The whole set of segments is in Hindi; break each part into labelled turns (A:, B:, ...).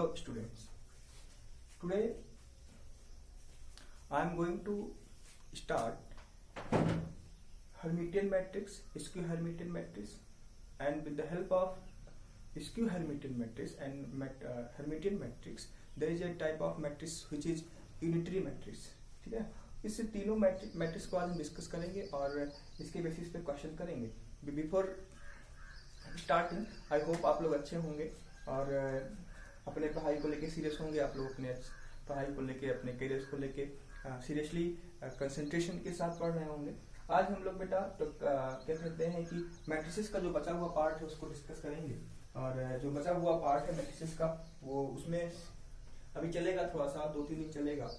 A: Hello students, today I am going to start Hermitian matrix, skew Hermitian matrix, and with the help of skew Hermitian matrix and Hermitian matrix there is a type of matrix which is unitary matrix. ठीक है, इस तीनों मैट्रिक्स को आज हम डिस्कस करेंगे और इसके बेसिस पे क्वेश्चन करेंगे. बिफोर स्टार्टिंग आई होप आप लोग अच्छे होंगे और अपने पढ़ाई को लेके सीरियस होंगे. आप लोग अपने पढ़ाई को लेके, अपने करियर को लेके सीरियसली कंसंट्रेशन के साथ पढ़ रहे होंगे. आज हम लोग बेटा तो क्या कहते हैं कि मैट्रिसेस का जो बचा हुआ पार्ट है उसको डिस्कस करेंगे. और जो बचा हुआ पार्ट है मैट्रिसेस का वो उसमें अभी चलेगा, थोड़ा सा 2-3 दिन चलेगा,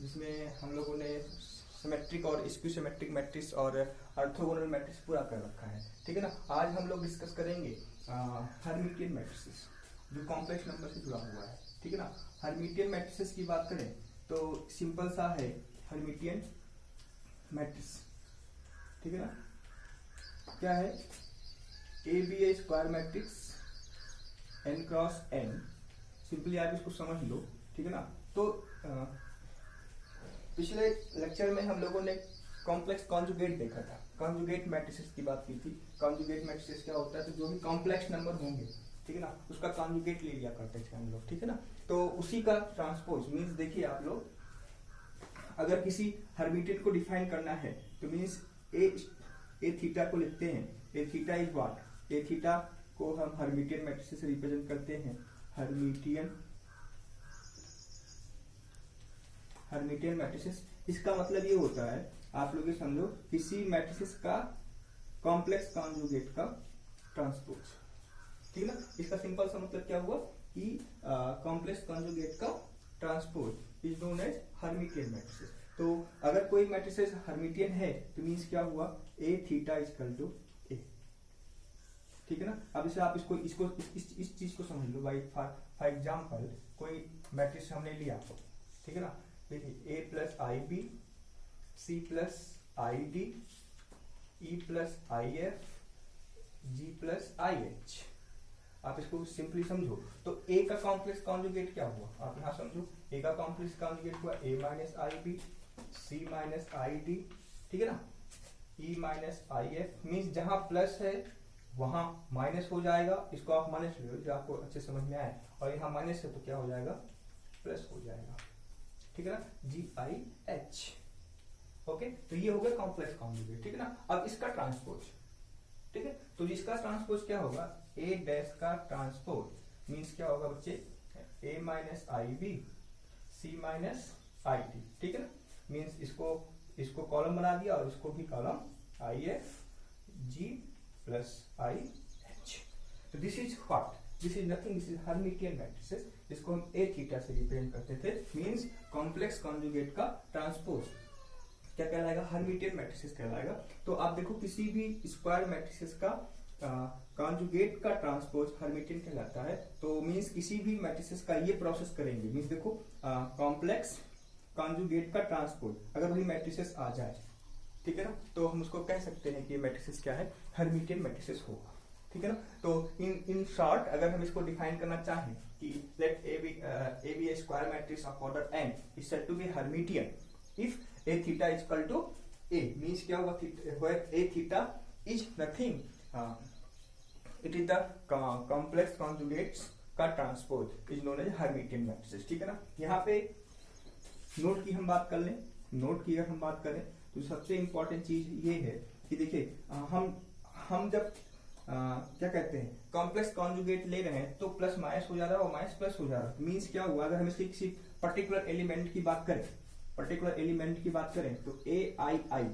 A: जिसमें हम लोगों ने सिमेट्रिक और स्क्यू सिमेट्रिक मैट्रिक्स और ऑर्थोगोनल मैट्रिक्स पूरा कर रखा है. ठीक है ना. आज हम लोग डिस्कस करेंगे हर्मिटियन मैट्रिसेस जो कॉम्प्लेक्स नंबर से जुड़ा हुआ है. ठीक है ना. हर्मिटियन मैट्रिसेस की बात करें तो सिंपल सा है हर्मिटियन मैट्रिक्स. ठीक है ना. क्या है? A B A square matrix n cross n. Simply आप इसको समझ लो. ठीक है ना. तो पिछले लेक्चर में हम लोगों ने कॉम्प्लेक्स कॉन्जुगेट देखा था. कॉन्जुगेट मैट्रिसेस की बात की थी. कॉन्जुगेट मैट्रिसेस क्या होता है? तो जो भी कॉम्प्लेक्स नंबर होंगे, ठीक है ना, उसका कॉन्जुगेट ले लिया करते थे हम लोग. ठीक है ना. तो उसी का ट्रांसपोज मींस देखिए आप लोग, अगर किसी हर्मिटियन को डिफाइन करना है तो मींस ए थीटा को लिखते हैं. A theta is what? A theta को हम हर्मिटियन मैट्रिसेस से रिप्रेजेंट करते हैं. Hermitian matrices. इसका मतलब ये होता है, आप लोग ये समझो, किसी मैट्रिसेस का कॉम्प्लेक्स कॉन्जुगेट का ट्रांसपोज. ठीक है ना. इसका सिंपल सा मतलब क्या हुआ कि कॉम्प्लेक्स कॉन्जुगेट का transpose is known as Hermitian matrices. तो अगर कोई मैट्रिसेस हर्मिटियन है तो मींस क्या हुआ? ए थीटा इक्वल टू ए. ठीक है ना. अब इसे आप इसको इस चीज को समझ लो. बाई फॉर एग्जाम्पल कोई मैट्रिक्स हमने लिया. ठीक है ना. देखिए A plus I B, C plus I D, E plus I F, G plus I H. आप इसको सिंपली समझो. तो ए का कॉम्प्लेक्स कॉन्जुगेट क्या हुआ? आप यहां समझो. ए का कॉम्प्लेक्स कॉन्जुगेट हुआ A minus I B, C minus I D. ठीक है ना. E minus I F means जहां प्लस है वहां माइनस हो जाएगा. इसको आप माइनस ले लो जो आपको अच्छे समझ में आए. और यहाँ माइनस है तो क्या हो जाएगा? प्लस हो जाएगा. ठीक है ना. जी आई एच. ओके. तो ये हो गया कॉम्प्लेक्स कॉन्जुगेट. ठीक है ना. अब इसका ट्रांसपोज. ठीक है. तो इसका ट्रांसपोज क्या होगा? ए डैश का ट्रांसपोज मीन्स क्या होगा बच्चे? A minus I B, C minus I D. ठीक है ना. मीन्स इसको कॉलम बना दिया और इसको भी column I F G plus I H. तो this is what? This is nothing, this is Hermitian matrices, जिसको हम ए थीटा से रिप्रेजेंट करते थे. मींस कॉम्प्लेक्स कॉन्जुगेट का ट्रांसपोज क्या कहलाएगा? हर्मिटियन मैट्रिसेस कहलाएगा. तो आप देखो किसी भी स्क्वायर मैट्रिसेस का कॉन्जुगेट का ट्रांसपोज हर्मिटियन कहलाता है. तो मींस किसी भी मैट्रिसेस का ये प्रोसेस करेंगे. मींस देखो कॉम्प्लेक्स कॉन्जुगेट का ट्रांसपोज अगर वही मैट्रिसेस आ जाए, ठीक है ना, तो हम उसको कह सकते हैं कि मैट्रिसेस क्या है? हर्मिटियन मैट्रिसेस होगा. ठीक है ना. तो इन शॉर्ट अगर हम इसको डिफाइन करना चाहें कि let A B A square matrix of order n is said to be Hermitian if A theta is equal to A. Means क्या होगा? A theta is nothing, it is the complex conjugates का transpose is known as Hermitian matrices. ठीक है ना. यहाँ पे नोट की हम बात कर लें. नोट की अगर हम बात करें तो सबसे इंपॉर्टेंट चीज ये है कि देखिए हम जब क्या कहते हैं कॉम्प्लेक्स कॉन्जुगेट ले रहे हैं तो प्लस माइनस हो जा रहा है और माइनस प्लस हो जा रहा है. मींस क्या हुआ? अगर हम इसकी किसी पर्टिकुलर एलिमेंट की बात करें तो ए आई आई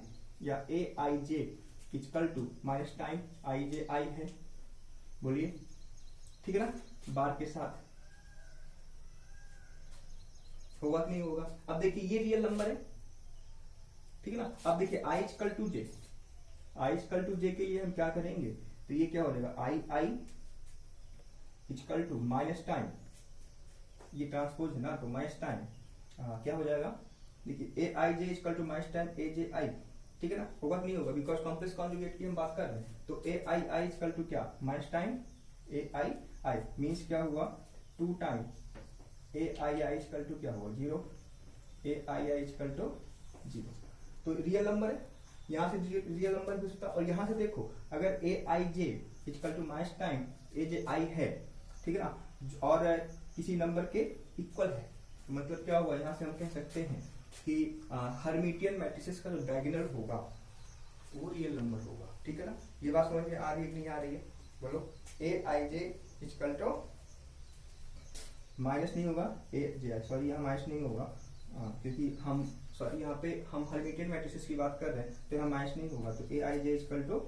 A: या A I J equal to minus time I J I है. बोलिए. ठीक है ना. बार के साथ होगा कि नहीं होगा? अब देखिए ये रियल नंबर है. ठीक है ना. अब देखिए आई इक्वल टू जे के लिए हम क्या करेंगे? तो ये क्या हो जाएगा? आई आई इक्वल टू माइनस टाइम, ये ट्रांसपोज है ना, तो माइनस टाइम क्या हो जाएगा? देखिए ए I J equal to minus time A J I. ठीक है ना. होगा कि नहीं होगा? बिकॉज कॉम्प्लेक्स कॉन्जुगेट की हम बात कर रहे हैं. तो ए आई आई इक्वल टू क्या? Minus time a I i means क्या हुआ? 2 time a I I equal to क्या होगा 0, ए आई आई इक्वल टू 0। तो रियल नंबर है, यहाँ से रियल नंबर भी उसका, और यहाँ से देखो अगर ए I J equal to minus time A J I है, ठीक है ना, और किसी नंबर के इक्वल है, तो मतलब क्या हुआ, यहाँ से हम कह सकते हैं कि हर्मिटियन मैट्रिसेस का जो डायगोनल होगा वो रियल नंबर होगा। ठीक है ना, ये बात समझ में आ रही है कि नहीं आ रही है, बोलो। ए I J equal to minus नहीं होगा, ए जे आई, सॉरी यहाँ माइनस नहीं होगा, क्योंकि हम सॉरी यहाँ पे हम हर्मिटियन मैट्रिसेस की बात कर रहे हैं, तो यहाँ माइनस नहीं होगा। तो ए आई जे इक्वल टू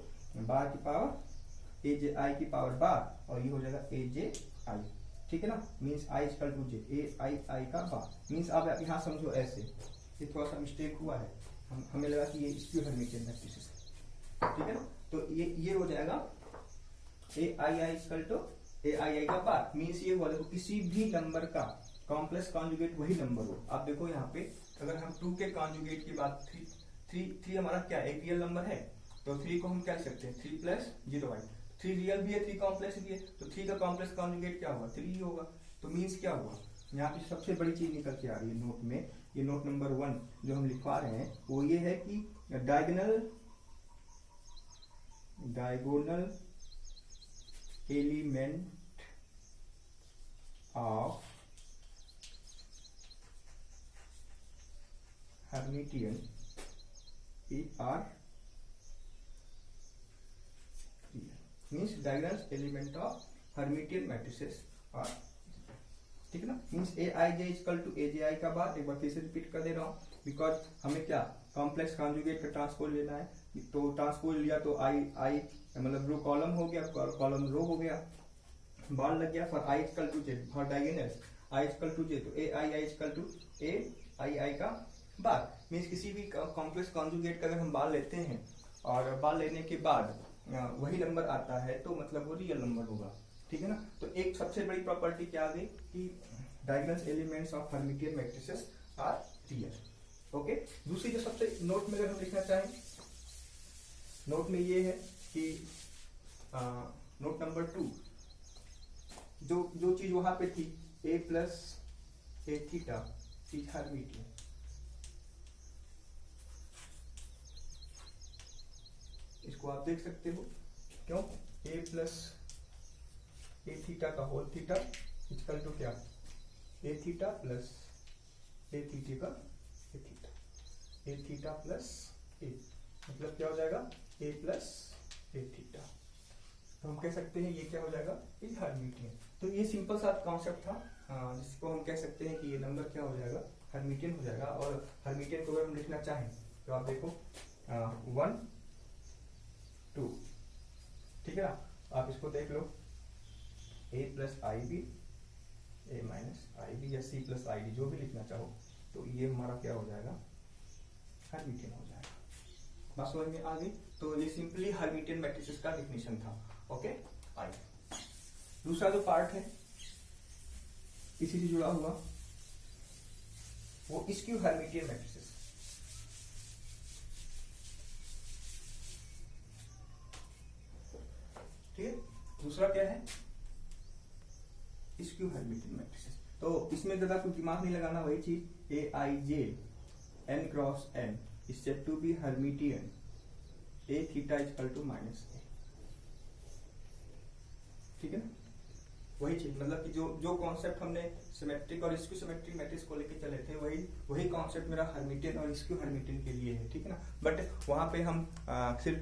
A: बार की पावर ए जे आई की पावर बार, और ये हो जाएगा ए जे आई। ठीक है ना, means I equal to J, A I I का बार, मीन्स आप यहाँ समझो ऐसे, ये थोड़ा सा मिस्टेक हुआ है, हमें लगा कि ये स्क्यू हर्मिटियन मैट्रिसेस है। ठीक है ना, तो ये हो जाएगा ए आई आई equal to A I I का बार, मीन्स ये हुआ, देखो किसी भी नंबर का कॉम्प्लेक्स कॉन्जुगेट वही नंबर हो। आप देखो यहाँ पे अगर हम 2 के कॉन्जुगेट की बात, 3 हमारा क्या एक रियल नंबर है, तो 3 को हम क्या लिख सकते हैं 3 प्लस 0y, 3 रियल भी है 3 कॉम्प्लेक्स भी है, तो 3 का कॉम्प्लेक्स कॉन्जुगेट क्या होगा 3 ही होगा। तो मीन्स क्या हुआ, यहाँ पे सबसे बड़ी चीज निकल के आ रही है नोट में, ये नोट नंबर 1 जो हम लिखवा रहे हैं वो ये है कि diagonal element of Hermitian are means diagonal element of Hermitian matrices are. ठीक है ना, means A I J equal to A J I का बात एक बार फिर से रिपीट कर दे रहा हूँ, बिकॉज हमें क्या कॉम्प्लेक्स कॉन्जुगेट का ट्रांसपोज लेना है, तो ट्रांसपोज लिया तो आई आई मतलब रो कॉलम हो गया, कॉलम रो हो गया, बार लग गया for I equal to J, for diagonal I equal to J, तो ए आई आई equal to A I I का बार। मीन्स किसी भी कॉम्प्लेक्स कॉन्जुगेट का अगर हम बार लेते हैं और बार लेने के बाद वही नंबर आता है, तो मतलब वो रियल नंबर होगा। ठीक है ना, तो एक सबसे बड़ी प्रॉपर्टी क्या आ गई कि diagonal elements of Hermitian matrices are real. Okay, दूसरी जो सबसे नोट में अगर हम लिखना चाहें, नोट में ये है कि नोट नंबर 2 जो चीज वहां पे थी A plus A theta is Hermitian, इसको आप देख सकते हो, क्यों ए प्लस ए थीटा का होल थीटा इक्वल टू क्या A theta plus A theta का A theta, A theta plus A, मतलब क्या हो जाएगा ए प्लस ए थीटा, तो हम कह सकते हैं ये क्या हो जाएगा इज हर्मिटियन। तो ये सिंपल सा कॉन्सेप्ट था, जिसको हम कह सकते हैं कि ये नंबर क्या हो जाएगा हर्मिटियन हो जाएगा। और हर्मिटियन को अगर हम लिखना चाहें तो आप देखो 1 2, ठीक है ना, आप इसको देख लो a plus I b, a minus I b या c प्लस आई डी, जो भी लिखना चाहो, तो ये हमारा क्या हो जाएगा हर्मिटियन हो जाएगा। बात समझ में आ गई, तो ये सिंपली हर्मिटियन मैट्रिसेस का डेफिनेशन था। ओके, आइए दूसरा जो पार्ट है इसी से जुड़ा हुआ, वो स्क्यू हर्मिटियन मैट्रिसेस। ठीक है, दूसरा क्या है स्क्यू हर्मिटियन मैट्रिसेस। तो इसमें ज्यादा कुछ दिमाग नहीं लगाना, वही चीज A I J N cross N is said to be Hermitian A theta equal to minus A. ठीक है ना, वही चीज, मतलब कि जो कॉन्सेप्ट हमने सिमेट्रिक और स्क्यू सिमेट्रिक मैट्रिक्स को लेके चले थे, वही कॉन्सेप्ट मेरा हर्मिटियन और स्क्यू हर्मिटियन के लिए है। ठीक है ना, बट वहां पे हम सिर्फ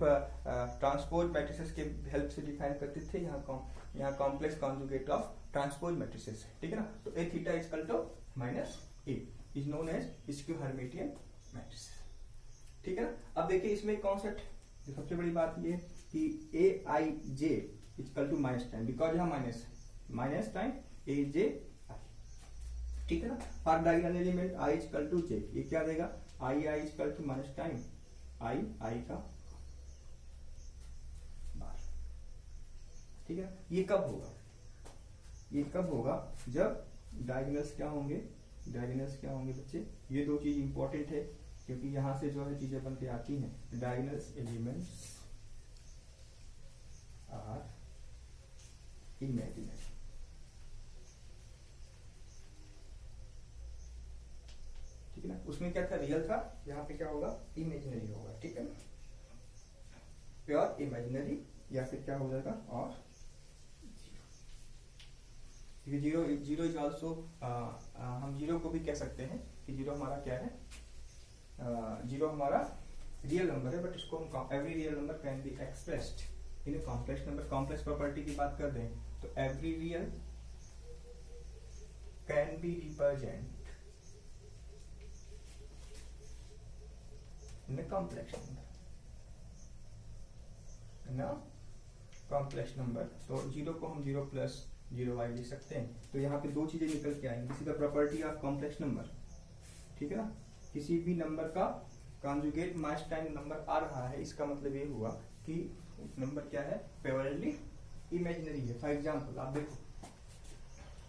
A: ट्रांसपोज मैट्रिसेस के हेल्प से डिफाइन करते थे, यहाँ complex conjugate of transpose matrices है। ठीक है ना, तो A theta equal to minus A is known as skew Hermitian matrices. ठीक है ना, अब देखिए इसमें कॉन्सेप्ट सबसे बड़ी बात ये है कि A I J equal to minus time, because यहाँ minus time A J I. ठीक है ना, for diagonal element I equal to J, ये क्या देगा I I equal to minus time I I का बार। ठीक है, ये कब होगा, ये कब होगा जब डायगोनल्स क्या होंगे, डायगोनल्स क्या होंगे बच्चे, ये दो चीज इंपॉर्टेंट है, क्योंकि यहां से जो है चीजें बन के आती हैं। डायगोनल्स एलिमेंट्स आर इमेजिनरी, है ना, उसमें क्या था, रियल था, यहाँ पे क्या होगा, इमेजिनरी होगा, ठीक है ना, प्योर इमेजिनरी, या फिर क्या हो जाएगा, और जीरो, जीरो इज ऑल्सो, हम जीरो को भी कह सकते हैं कि जीरो हमारा क्या है, जीरो हमारा रियल नंबर है, बट इसको हम every real number can be expressed in a complex number. Complex property की बात कर दें तो every real can be represent in a complex number, ना कॉम्प्लेक्स नंबर। तो जीरो को हम जीरो प्लस जीरो वाई लिख सकते हैं। तो यहाँ पे दो चीजें निकल के आएंगी, किसी का प्रॉपर्टी ऑफ कॉम्प्लेक्स नंबर, ठीक है ना, किसी भी नंबर का कॉन्जुगेट मास टाइम नंबर आ रहा है, इसका मतलब ये हुआ कि नंबर क्या है, प्योरली इमेजिनरी है। फॉर एग्जांपल आप देखो,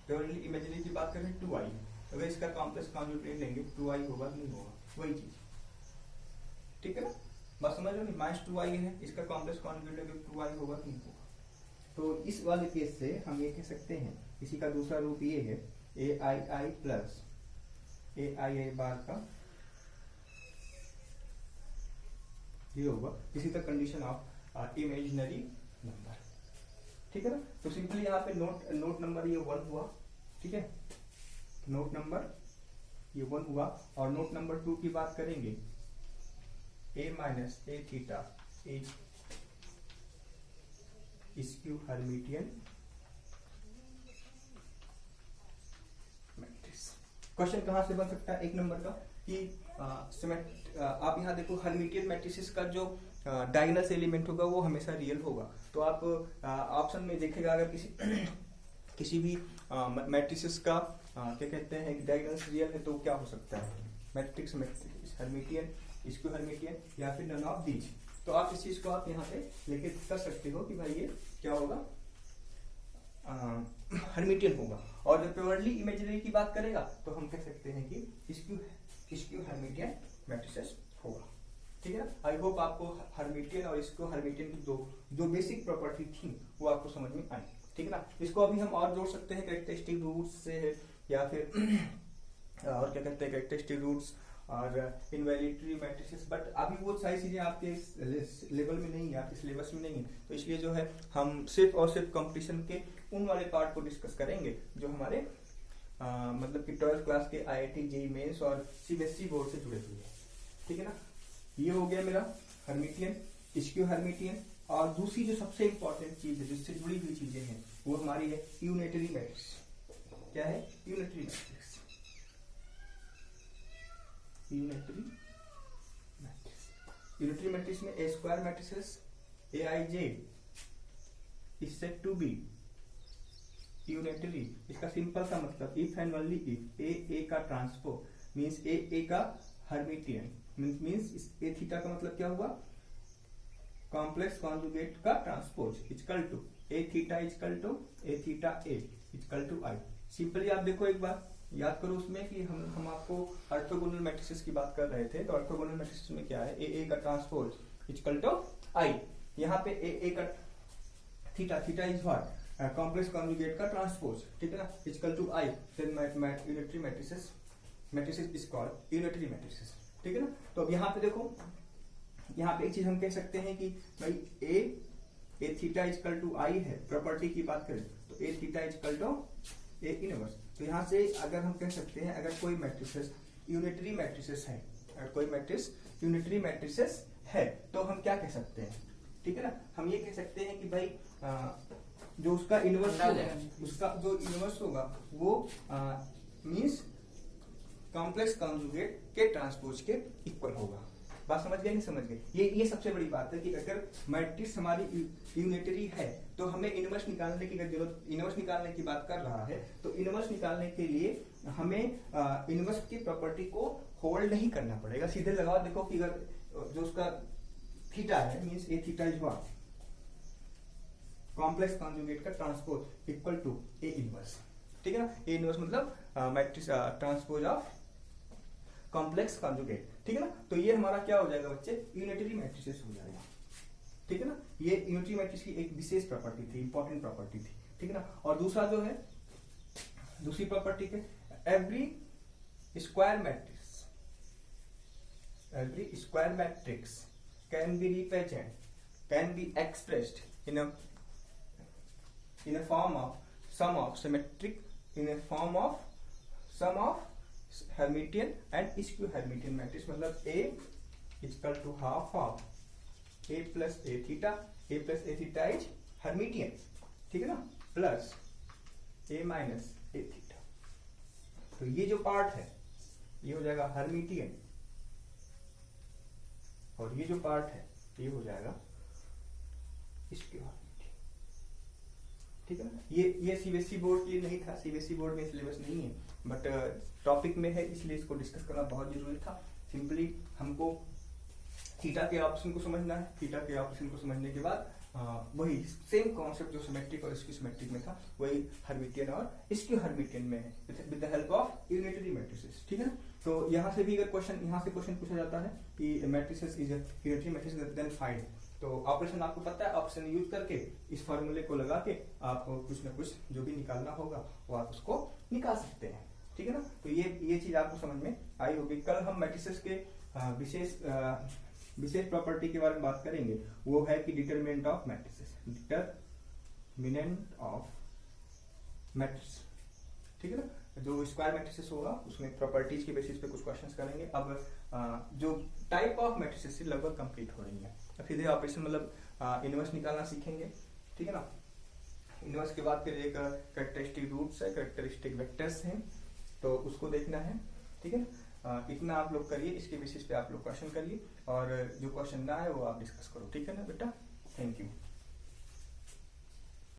A: प्योरली इमेजिनरी की बात करें 2i, अगर इसका कॉम्प्लेक्स कॉन्जुगेट लेंगे 2i होगा नहीं होगा, वही चीज, ठीक है ना, बात समझ लो, माइनस 2i है, इसका कॉम्प्लेक्स कॉन्जुगेट लेंगे 2i होगा नहीं होगा। तो इस वाले केस से हम ये कह सकते हैं, इसी का दूसरा रूप ये है, ai प्लस ai बार का ये होगा, इसी का कंडीशन ऑफ इमेजिनरी नंबर, ठीक है ना। तो सिंपली यहाँ पे नोट नंबर ये 1 हुआ, ठीक है, नोट नंबर ये 1 हुआ, और नोट नंबर 2 की बात करेंगे, a minus a theta skew Hermitian matrix. Question कहां से बन सकता है एक नंबर का कि आप यहाँ देखो, हर्मिटियन मैट्रिसेस का जो डायगोनल एलिमेंट होगा वो हमेशा रियल होगा। तो आप ऑप्शन में देखेगा, अगर किसी भी मैट्रिसेस का क्या कहते हैं डायगोनल रियल है, तो क्या हो सकता है, मैट्रिक्स हर्मिटियन, स्क्यू हर्मिटियन, या फिर नन ऑफ दीज। तो आप इस चीज को आप यहाँ पे लेके कर सकते हो कि भाई ये क्या होगा, हर्मिटियन होगा। और जब प्योरली इमेजिनरी की बात करेगा तो हम कह सकते हैं कि स्क्यू हर्मिटियन मैट्रिसेस होगा, ठीक है ना। आई होप आपको हर्मिटियन और स्क्यू हर्मिटियन की जो बेसिक प्रॉपर्टी थी वो आपको समझ में आई, ठीक है ना। इसको अभी हम और जोड़ सकते हैं कैरेक्टरिस्टिक रूट्स से, या फिर और क्या कहते हैं कैरेक्टरिस्टिक रूट्स और इनवैलिडरी मैट्रिसेस, बट अभी वो सारी चीजें आपके लेवल में नहीं है, आपके सिलेबस में नहीं है। तो इसलिए जो है हम सिर्फ और सिर्फ कंपटीशन के उन वाले पार्ट को डिस्कस करेंगे जो हमारे मतलब कि 12th क्लास के IIT JEE मेंस और CBSE बोर्ड से जुड़े हुए हैं, ठीक है ना। ये हो गया मेरा हर्मिटियन, स्क्यू हर्मिटियन। और दूसरी जो सबसे इंपॉर्टेंट चीज है जिससे जुड़ी हुई चीजें हैं वो हमारी है यूनिटरी मैट्रिक्स। क्या है unitary matrix? Unitary matrix, unitary matrix में A square matrices Aij is said to be unitary. इसका सिंपल सा मतलब if and only if A का ट्रांसपोज मींस ए का हर्मिटियन मींस ए थीटा का मतलब क्या हुआ, कॉम्प्लेक्स कॉन्जुगेट का transpose equal to a theta equal to a theta a equal to i. सिंपली आप देखो एक बार याद करो उसमें कि हम आपको ऑर्थोगोनल मैट्रिसेस की बात कर रहे थे। तो ऑर्थोगोनल मैट्रिसेस में क्या है, ए का ट्रांसपोज इक्वल टू आई। यहाँ पे ए का theta is what, complex conjugate का ट्रांसपोज, ठीक है ना, equal to i. Then unitary matrices is called unitary matrices, ठीक है ना। तो अब यहाँ पे देखो, यहाँ पे एक चीज हम कह सकते हैं कि भाई A theta equal to I है, प्रॉपर्टी की बात करें तो A theta equal to A inverse. तो यहाँ से अगर हम कह सकते हैं अगर कोई मैट्रिसेस यूनिटरी मैट्रिसेस है, अगर कोई मैट्रिक्स यूनिटरी मैट्रिसेस है तो हम क्या कह सकते हैं, ठीक है ना, हम ये कह सकते हैं कि भाई जो उसका इनवर्स होगा, उसका जो इनवर्स होगा वो मींस कॉम्प्लेक्स कॉन्जुगेट के ट्रांसपोज के इक्वल होगा। बात समझ गए नहीं समझ गए? ये सबसे बड़ी बात है कि अगर मैट्रिक्स हमारी यूनिटरी है तो हमें इनवर्स निकालने की जरूरत, इनवर्स निकालने की बात कर रहा है तो इनवर्स निकालने के लिए हमें इनवर्स की प्रॉपर्टी को होल्ड नहीं करना पड़ेगा, सीधे लगाओ। देखो कि अगर जो उसका थीटा है means A theta is what, complex conjugate का transpose equal to A inverse, ठीक है ना। ए इनवर्स मतलब matrix transpose of complex conjugate, ठीक है ना। तो ये हमारा क्या हो जाएगा बच्चे, यूनिटरी मैट्रिसेस हो जाएगा, ठीक है ना। ये यूनिटरी मैट्रिक्स की एक विशेष प्रॉपर्टी थी, इंपॉर्टेंट प्रॉपर्टी थी, ठीक है ना। और दूसरा जो है, दूसरी प्रॉपर्टी के every square matrix every square matrix can be expressed in a form of sum of symmetric, in a form of sum of Hermitian and skew Hermitian matrix. मतलब A is equal to half of A plus A theta. A plus A theta is Hermitian, ठीक है ना, plus A minus A theta. तो ये जो पार्ट है ये हो जाएगा हर्मिटियन, और ये जो पार्ट है ये हो जाएगा स्क्यू हर्मिटियन, ठीक है ना. ये सीबीएसई बोर्ड के लिए नहीं था, सीबीएसई बोर्ड में सिलेबस नहीं है, बट टॉपिक में है, इसलिए इसको डिस्कस करना बहुत जरूरी था. सिंपली हमको थीटा के ऑप्शन को समझना है. थीटा के ऑप्शन को समझने के बाद वही सेम कॉन्सेप्ट जो सिमेट्रिक और स्क्यू सिमेट्रिक में था वही हर्मिटियन और स्क्यू हर्मिटियन में है with the help of unitary matrices, ठीक है ना. तो यहाँ से भी अगर क्वेश्चन पूछा जाता है कि matrices is unitary matrices then find, तो ऑपरेशन आपको पता है, ऑप्शन यूज करके इस फॉर्मूले को लगा के आपको कुछ ना कुछ जो भी निकालना होगा वो आप उसको निकाल सकते हैं, ठीक है ना. तो ये चीज आपको समझ में आई होगी. कल हम मैट्रिसेस के विशेष प्रॉपर्टी के बारे में बात करेंगे, वो है कि determinant of matrices, determinant of matrix, ठीक है ना. जो स्क्वायर मैट्रिसेस होगा उसमें प्रॉपर्टीज के बेसिस पे कुछ क्वेश्चंस करेंगे. अब जो टाइप ऑफ मैट्रिसेस लगभग कंप्लीट हो रही है. फिर ऑपरेशन मतलब इनवर्स निकालना सीखेंगे, ठीक है ना. इनवर्स के बाद फिर एक कैरेक्टरिस्टिक रूट्स है, कैरेक्टरिस्टिक वेक्टर्स हैं, तो उसको देखना है, ठीक है. इतना आप लोग करिए, इसके बेसिस पे आप लोग क्वेश्चन करिए, और जो क्वेश्चन ना है वो आप डिस्कस करो, ठीक है ना बेटा. Thank you.